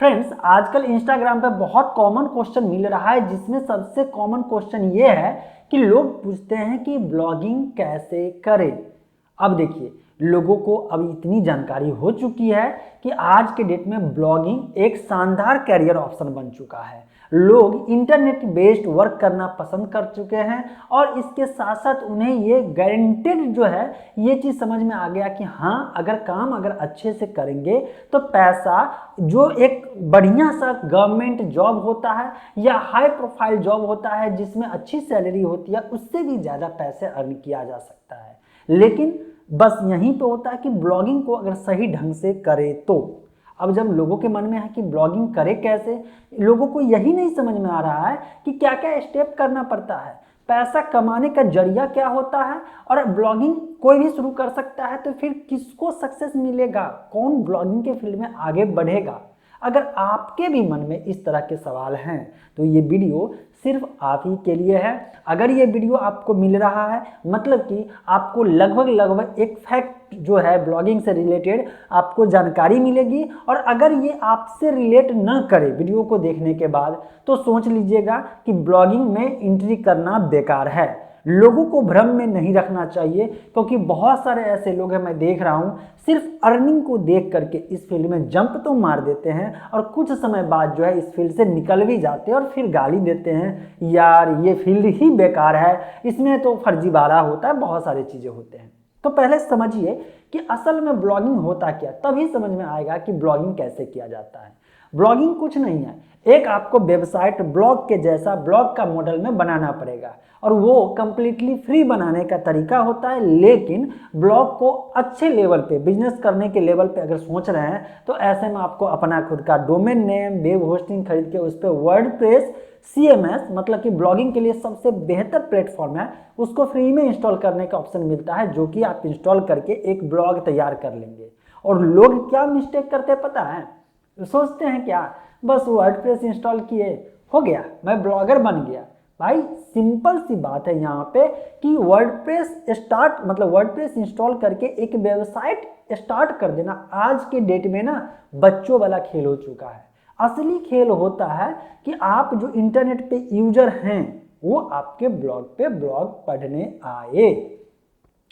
Friends, आजकल Instagram पे बहुत कॉमन क्वेश्चन मिल रहा है, जिसमें सबसे कॉमन क्वेश्चन ये है कि लोग पूछते हैं कि ब्लॉगिंग कैसे करें। अब देखिए, लोगों को अब इतनी जानकारी हो चुकी है कि आज के डेट में ब्लॉगिंग एक शानदार कैरियर ऑप्शन बन चुका है। लोग इंटरनेट बेस्ड वर्क करना पसंद कर चुके हैं और इसके साथ साथ उन्हें ये गारंटेड जो है ये चीज़ समझ में आ गया कि हाँ, अगर काम अच्छे से करेंगे तो पैसा जो एक बढ़िया सा गवर्नमेंट जॉब होता है या हाई प्रोफाइल जॉब होता है जिसमें अच्छी सैलरी होती है, उससे भी ज़्यादा पैसे अर्न किया जा सकता है। लेकिन बस यहीं पे होता है कि ब्लॉगिंग को अगर सही ढंग से करे तो। अब जब लोगों के मन में है कि ब्लॉगिंग करे कैसे, लोगों को यही नहीं समझ में आ रहा है कि क्या क्या स्टेप करना पड़ता है, पैसा कमाने का जरिया क्या होता है, और ब्लॉगिंग कोई भी शुरू कर सकता है तो फिर किसको सक्सेस मिलेगा, कौन ब्लॉगिंग के फील्ड में आगे बढ़ेगा। अगर आपके भी मन में इस तरह के सवाल हैं तो ये वीडियो सिर्फ आप ही के लिए है। अगर ये वीडियो आपको मिल रहा है मतलब कि आपको लगभग एक फैक्ट जो है ब्लॉगिंग से रिलेटेड आपको जानकारी मिलेगी, और अगर ये आपसे रिलेट न करे वीडियो को देखने के बाद तो सोच लीजिएगा कि ब्लॉगिंग में एंट्री करना बेकार है। लोगों को भ्रम में नहीं रखना चाहिए, क्योंकि बहुत सारे ऐसे लोग हैं, मैं देख रहा हूँ, सिर्फ अर्निंग को देख करके इस फील्ड में जंप तो मार देते हैं और कुछ समय बाद जो है इस फील्ड से निकल भी जाते हैं और फिर गाली देते हैं, यार ये फील्ड ही बेकार है, इसमें तो फर्जीवाड़ा होता है, बहुत सारी चीज़ें होते हैं। तो पहले समझिए कि असल में ब्लॉगिंग होता क्या, तभी समझ में आएगा कि ब्लॉगिंग कैसे किया जाता है। ब्लॉगिंग कुछ नहीं है, एक आपको वेबसाइट ब्लॉग के जैसा ब्लॉग का मॉडल में बनाना पड़ेगा, और वो कंप्लीटली फ्री बनाने का तरीका होता है। लेकिन ब्लॉग को अच्छे लेवल पे, बिजनेस करने के लेवल पे अगर सोच रहे हैं तो ऐसे में आपको अपना खुद का डोमेन नेम, वेब होस्टिंग खरीद के उस पर वर्डप्रेस CMS मतलब कि ब्लॉगिंग के लिए सबसे बेहतर प्लेटफॉर्म है, उसको फ्री में इंस्टॉल करने का ऑप्शन मिलता है, जो कि आप इंस्टॉल करके एक ब्लॉग तैयार कर लेंगे। और लोग क्या मिस्टेक करते हैं पता है, सोचते हैं क्या, बस वर्डप्रेस इंस्टॉल किए, हो गया, मैं ब्लॉगर बन गया। भाई सिंपल सी बात है यहाँ पे कि वर्डप्रेस इंस्टॉल करके एक वेबसाइट स्टार्ट कर देना आज के डेट में ना बच्चों वाला खेल हो चुका है। असली खेल होता है कि आप जो इंटरनेट पे यूजर हैं वो आपके ब्लॉग पे ब्लॉग पढ़ने आए।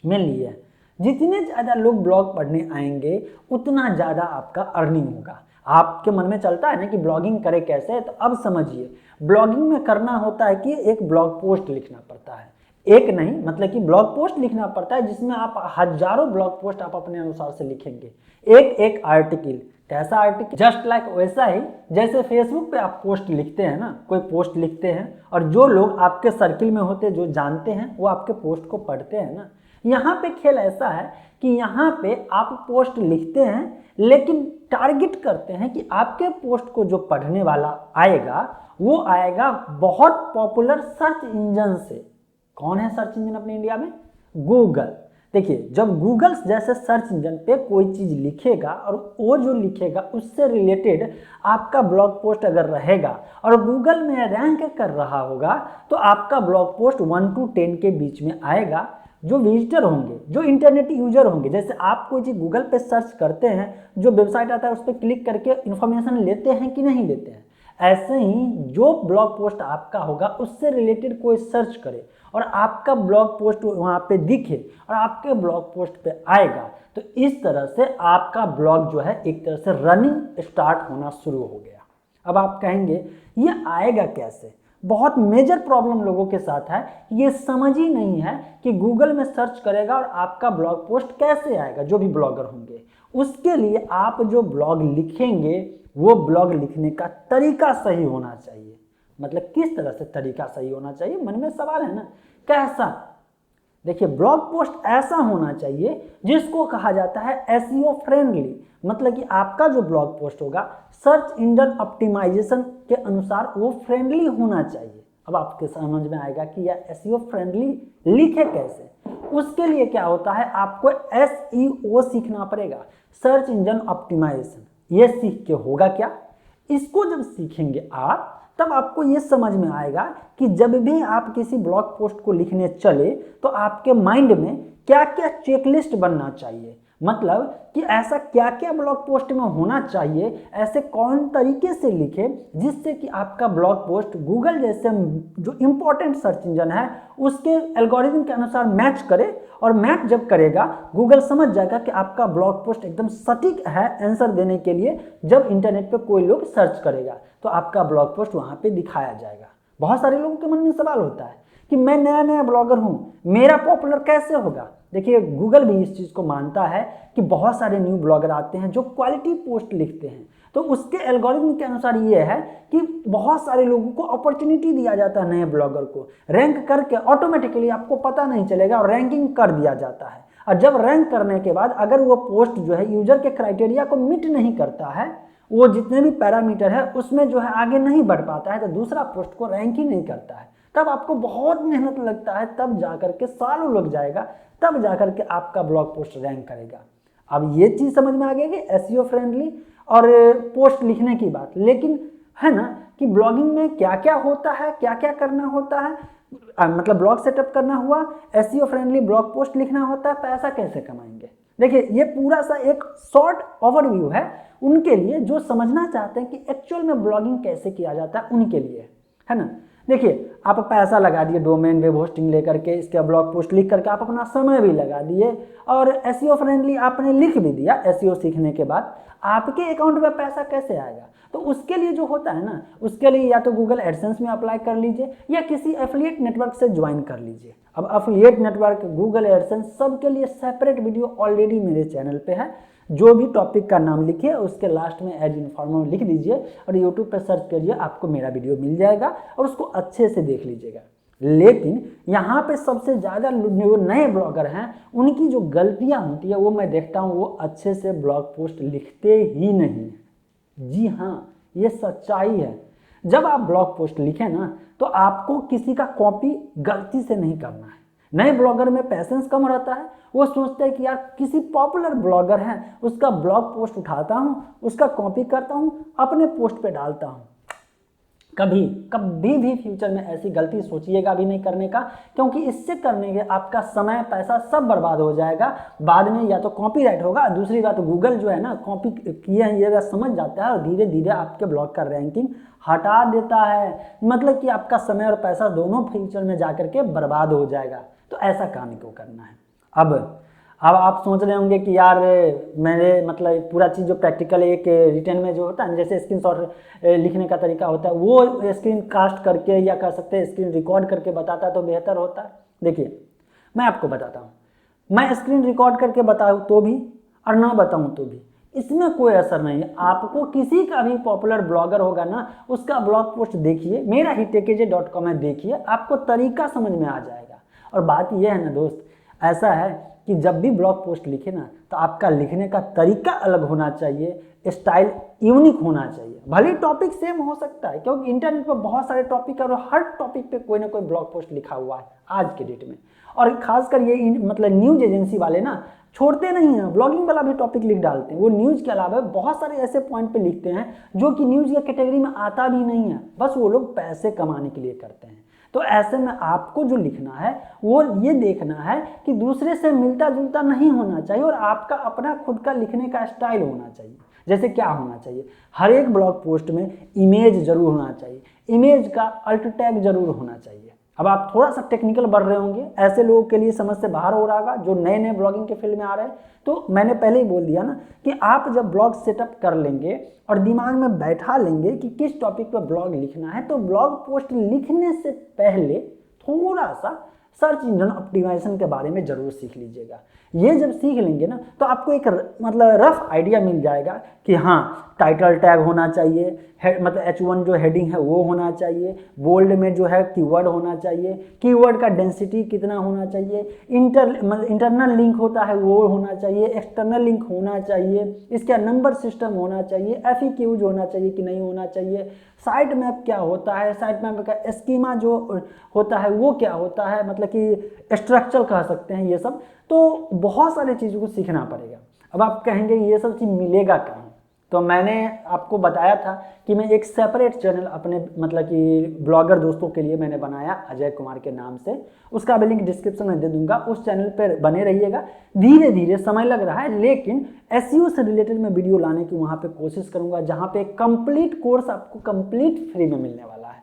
मिल लिए, जितने ज़्यादा लोग ब्लॉग पढ़ने आएंगे उतना ज़्यादा आपका अर्निंग होगा। आपके मन में चलता है ना कि ब्लॉगिंग करे कैसे, तो अब समझिए, ब्लॉगिंग में करना होता है कि एक ब्लॉग पोस्ट लिखना पड़ता है, एक नहीं मतलब कि ब्लॉग पोस्ट लिखना पड़ता है जिसमें आप हजारों ब्लॉग पोस्ट आप अपने अनुसार से लिखेंगे। एक आर्टिकल, कैसा आर्टिकल, जस्ट लाइक वैसा ही जैसे फेसबुक पे आप पोस्ट लिखते हैं ना, कोई पोस्ट लिखते हैं और जो लोग आपके सर्किल में होते हैं, जो जानते हैं, वो आपके पोस्ट को पढ़ते हैं ना। यहाँ पे खेल ऐसा है कि यहाँ पे आप पोस्ट लिखते हैं लेकिन टारगेट करते हैं कि आपके पोस्ट को जो पढ़ने वाला आएगा वो आएगा बहुत पॉपुलर सर्च इंजन से। कौन है सर्च इंजन अपने इंडिया में? गूगल। देखिए, जब गूगल जैसे सर्च इंजन पे कोई चीज़ लिखेगा और वो जो लिखेगा उससे रिलेटेड आपका ब्लॉग पोस्ट अगर रहेगा और गूगल में रैंक कर रहा होगा तो आपका ब्लॉग पोस्ट 1 to 10 के बीच में आएगा। जो विजिटर होंगे, जो इंटरनेट यूजर होंगे, जैसे आप कोई चीज़ गूगल पे सर्च करते हैं, जो वेबसाइट आता है उस पर क्लिक करके इन्फॉर्मेशन लेते हैं कि नहीं लेते हैं, ऐसे ही जो ब्लॉग पोस्ट आपका होगा उससे रिलेटेड कोई सर्च करे और आपका ब्लॉग पोस्ट वहाँ पे दिखे और आपके ब्लॉग पोस्ट पे आएगा, तो इस तरह से आपका ब्लॉग जो है एक तरह से रनिंग स्टार्ट होना शुरू हो गया। अब आप कहेंगे ये आएगा कैसे? बहुत मेजर प्रॉब्लम लोगों के साथ है, ये समझ ही नहीं है कि गूगल में सर्च करेगा और आपका ब्लॉग पोस्ट कैसे आएगा। जो भी ब्लॉगर होंगे उसके लिए आप जो ब्लॉग लिखेंगे वो ब्लॉग लिखने का तरीका सही होना चाहिए। मतलब किस तरह से तरीका सही होना चाहिए, मन में सवाल है ना, कैसा? देखिए, ब्लॉग पोस्ट ऐसा होना चाहिए जिसको कहा जाता है SEO फ्रेंडली, मतलब कि आपका जो ब्लॉग पोस्ट होगा सर्च इंजन ऑप्टिमाइजेशन के अनुसार वो फ्रेंडली होना चाहिए। अब आपके समझ में आएगा कि यह SEO फ्रेंडली लिखे कैसे। उसके लिए क्या होता है, आपको SEO सीखना पड़ेगा, सर्च इंजन ऑप्टिमाइजेशन। ये सीख के होगा क्या, इसको जब सीखेंगे आप तब आपको ये समझ में आएगा कि जब भी आप किसी ब्लॉग पोस्ट को लिखने चले तो आपके माइंड में क्या क्या चेकलिस्ट बनना चाहिए। मतलब कि ऐसा क्या क्या ब्लॉग पोस्ट में होना चाहिए, ऐसे कौन तरीके से लिखे जिससे कि आपका ब्लॉग पोस्ट गूगल जैसे जो इम्पोर्टेंट सर्च इंजन है उसके एल्गोरिथम के अनुसार मैच करे, और मैच जब करेगा गूगल समझ जाएगा कि आपका ब्लॉग पोस्ट एकदम सटीक है आंसर देने के लिए। जब इंटरनेट पे कोई लोग सर्च करेगा तो आपका ब्लॉग पोस्ट वहाँ पे दिखाया जाएगा। बहुत सारे लोगों के मन में सवाल होता है कि मैं नया नया ब्लॉगर हूँ, मेरा पॉपुलर कैसे होगा। देखिए गूगल भी इस चीज़ को मानता है कि बहुत सारे न्यू ब्लॉगर आते हैं जो क्वालिटी पोस्ट लिखते हैं, तो उसके एल्गोरिथम के अनुसार ये है कि बहुत सारे लोगों को अपॉर्चुनिटी दिया जाता है, नए ब्लॉगर को रैंक करके ऑटोमेटिकली, आपको पता नहीं चलेगा, और रैंकिंग कर दिया जाता है। और जब रैंक करने के बाद अगर वो पोस्ट जो है यूजर के क्राइटेरिया को मीट नहीं करता है, वो जितने भी पैरामीटर है उसमें जो है आगे नहीं बढ़ पाता है, तो दूसरा पोस्ट को रैंक ही नहीं करता है, तब आपको बहुत मेहनत लगता है, तब जाकर के सालों लग जाएगा, तब जाकर के आपका ब्लॉग पोस्ट रैंक करेगा। अब ये चीज़ समझ में आ गई कि एसईओ फ्रेंडली और पोस्ट लिखने की बात, लेकिन है ना कि ब्लॉगिंग में क्या क्या होता है, क्या क्या करना होता है, मतलब ब्लॉग सेटअप करना हुआ, एसईओ फ्रेंडली ब्लॉग पोस्ट लिखना होता है, पैसा कैसे कमाएंगे। देखिए ये पूरा सा एक शॉर्ट ओवरव्यू है उनके लिए जो समझना चाहते हैं कि एक्चुअल में ब्लॉगिंग कैसे किया जाता है, उनके लिए, है ना। देखिए आप पैसा लगा दिए डोमेन वेब होस्टिंग लेकर के, इसके ब्लॉग पोस्ट लिख करके आप अपना समय भी लगा दिए, और एसईओ फ्रेंडली आपने लिख भी दिया। एसईओ सीखने के बाद आपके अकाउंट में पैसा कैसे आएगा, तो उसके लिए जो होता है ना, उसके लिए या तो गूगल एडसेंस में अप्लाई कर लीजिए या किसी एफिलिएट नेटवर्क से ज्वाइन कर लीजिए। अब एफिलिएट नेटवर्क, गूगल एडसेंस, सबके लिए सेपरेट वीडियो ऑलरेडी मेरे चैनल पे है। जो भी टॉपिक का नाम लिखिए उसके लास्ट में एज इन्फॉर्मर लिख दीजिए और यूट्यूब पर सर्च करिए, आपको मेरा वीडियो मिल जाएगा और उसको अच्छे से देख लीजिएगा। लेकिन यहाँ पे सबसे ज़्यादा जो नए ब्लॉगर हैं उनकी जो गलतियाँ होती है वो मैं देखता हूँ, वो अच्छे से ब्लॉग पोस्ट लिखते ही नहीं। जी हाँ, ये सच्चाई है। जब आप ब्लॉग पोस्ट लिखें ना तो आपको किसी का कॉपी गलती से नहीं करना है। नए ब्लॉगर में पैसेंस कम रहता है, वो सोचते हैं कि यार किसी पॉपुलर ब्लॉगर है उसका ब्लॉग पोस्ट उठाता हूँ, उसका कॉपी करता हूँ, अपने पोस्ट पे डालता हूँ। कभी कभी भी फ्यूचर में ऐसी गलती सोचिएगा भी नहीं करने का, क्योंकि इससे करने के आपका समय पैसा सब बर्बाद हो जाएगा। बाद में या तो कॉपीराइट होगा, दूसरी बात गूगल जो है ना कॉपी किए हैं ये बात समझ जाता है और धीरे धीरे आपके ब्लॉग का रैंकिंग हटा देता है। मतलब कि आपका समय और पैसा दोनों फ्यूचर में जाकर के बर्बाद हो जाएगा। तो ऐसा काम क्यों करना है। अब आप सोच रहे होंगे कि यार मेरे मतलब पूरा चीज़ जो प्रैक्टिकल एक रिटर्न में जो होता है जैसे स्क्रीनशॉट लिखने का तरीका होता है वो स्क्रीन कास्ट करके या कह सकते हैं स्क्रीन रिकॉर्ड करके बताता तो बेहतर होता है। देखिए मैं आपको बताता हूँ, मैं स्क्रीन रिकॉर्ड करके बताऊँ तो भी और ना बताऊँ तो भी इसमें कोई असर नहीं है। आपको किसी का भी पॉपुलर ब्लॉगर होगा ना उसका ब्लॉग पोस्ट देखिए, मेरा ही techaj.com में देखिए, आपको तरीका समझ में आ जाएगा। और बात यह है ना दोस्त, ऐसा है कि जब भी ब्लॉग पोस्ट लिखे ना तो आपका लिखने का तरीका अलग होना चाहिए, स्टाइल यूनिक होना चाहिए। भले टॉपिक सेम हो सकता है क्योंकि इंटरनेट पर बहुत सारे टॉपिक है और हर टॉपिक पे कोई ना कोई ब्लॉग पोस्ट लिखा हुआ है आज के डेट में। और खासकर ये मतलब न्यूज एजेंसी वाले ना छोड़ते नहीं हैं, ब्लॉगिंग वाला भी टॉपिक लिख डालते हैं। वो न्यूज़ के अलावा बहुत सारे ऐसे पॉइंट पे लिखते हैं जो कि न्यूज़ के कैटेगरी में आता भी नहीं है, बस वो लोग पैसे कमाने के लिए करते हैं। तो ऐसे में आपको जो लिखना है वो ये देखना है कि दूसरे से मिलता जुलता नहीं होना चाहिए और आपका अपना खुद का लिखने का स्टाइल होना चाहिए। जैसे क्या होना चाहिए, हर एक ब्लॉग पोस्ट में इमेज जरूर होना चाहिए, इमेज का अल्ट टैग जरूर होना चाहिए। अब आप थोड़ा सा टेक्निकल बढ़ रहे होंगे, ऐसे लोगों के लिए समझ से बाहर हो रहा होगा जो नए नए ब्लॉगिंग के फील्ड में आ रहे हैं। तो मैंने पहले ही बोल दिया ना कि आप जब ब्लॉग सेटअप कर लेंगे और दिमाग में बैठा लेंगे कि किस टॉपिक पर ब्लॉग लिखना है, तो ब्लॉग पोस्ट लिखने से पहले थोड़ा सा सर्च इंजन ऑप्टिमाइजेशन के बारे में जरूर सीख लीजिएगा। ये जब सीख लेंगे ना तो आपको एक मतलब रफ आइडिया मिल जाएगा कि हाँ टाइटल टैग होना चाहिए, मतलब H1 जो हेडिंग है वो होना चाहिए, बोल्ड में जो है कीवर्ड होना चाहिए, कीवर्ड का डेंसिटी कितना होना चाहिए, इंटरनल लिंक होता है वो होना चाहिए, एक्सटर्नल लिंक होना चाहिए, इसका नंबर सिस्टम होना चाहिए, FAQs होना चाहिए कि नहीं होना चाहिए, साइट मैप क्या होता है, साइट मैप का स्कीमा जो होता है वो क्या होता है, मतलब कि स्ट्रक्चर कह सकते हैं ये सब। तो बहुत सारी चीज़ों को सीखना पड़ेगा। अब आप कहेंगे ये सब चीज़ मिलेगा कहाँ, तो मैंने आपको बताया था कि मैं एक सेपरेट चैनल अपने मतलब कि ब्लॉगर दोस्तों के लिए मैंने बनाया अजय कुमार के नाम से, उसका भी लिंक डिस्क्रिप्शन में दे दूंगा। उस चैनल पर बने रहिएगा। धीरे धीरे समय लग रहा है, लेकिन एसईओ से रिलेटेड मैं वीडियो लाने की वहाँ पे कोशिश करूँगा, जहाँ पे कंप्लीट कोर्स आपको कंप्लीट फ्री में मिलने वाला है।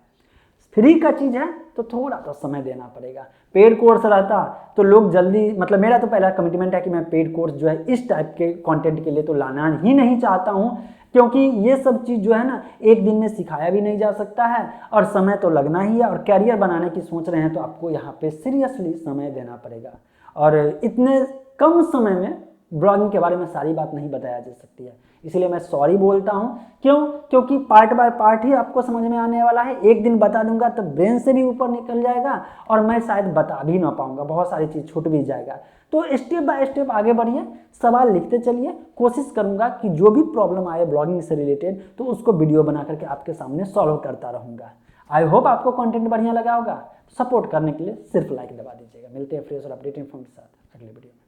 फ्री का चीज़ है तो थोड़ा तो समय देना पड़ेगा। पेड कोर्स रहता तो लोग जल्दी, मतलब मेरा तो पहला कमिटमेंट है कि मैं पेड कोर्स जो है इस टाइप के कंटेंट के लिए तो लाना ही नहीं चाहता हूं, क्योंकि ये सब चीज़ जो है ना एक दिन में सिखाया भी नहीं जा सकता है और समय तो लगना ही है। और कैरियर बनाने की सोच रहे हैं तो आपको यहाँ पे सीरियसली समय देना पड़ेगा। और इतने कम समय में ब्लॉगिंग के बारे में सारी बात नहीं बताया जा सकती है, इसलिए मैं सॉरी बोलता हूँ। क्यों? क्योंकि पार्ट बाय पार्ट ही आपको समझ में आने वाला है। एक दिन बता दूंगा तो ब्रेन से भी ऊपर निकल जाएगा और मैं शायद बता भी ना पाऊंगा, बहुत सारी चीज़ छूट भी जाएगा। तो स्टेप बाय स्टेप आगे बढ़िए, सवाल लिखते चलिए। कोशिश करूंगा कि जो भी प्रॉब्लम आए ब्लॉगिंग से रिलेटेड तो उसको वीडियो बना करके आपके सामने सॉल्व करता रहूँगा। आई होप आपको कंटेंट बढ़िया लगा होगा। सपोर्ट करने के लिए सिर्फ लाइक दबा दीजिएगा। मिलते हैं फ्रेश और अपडेटेड इन्फॉर्मेशन के साथ अगले वीडियो में।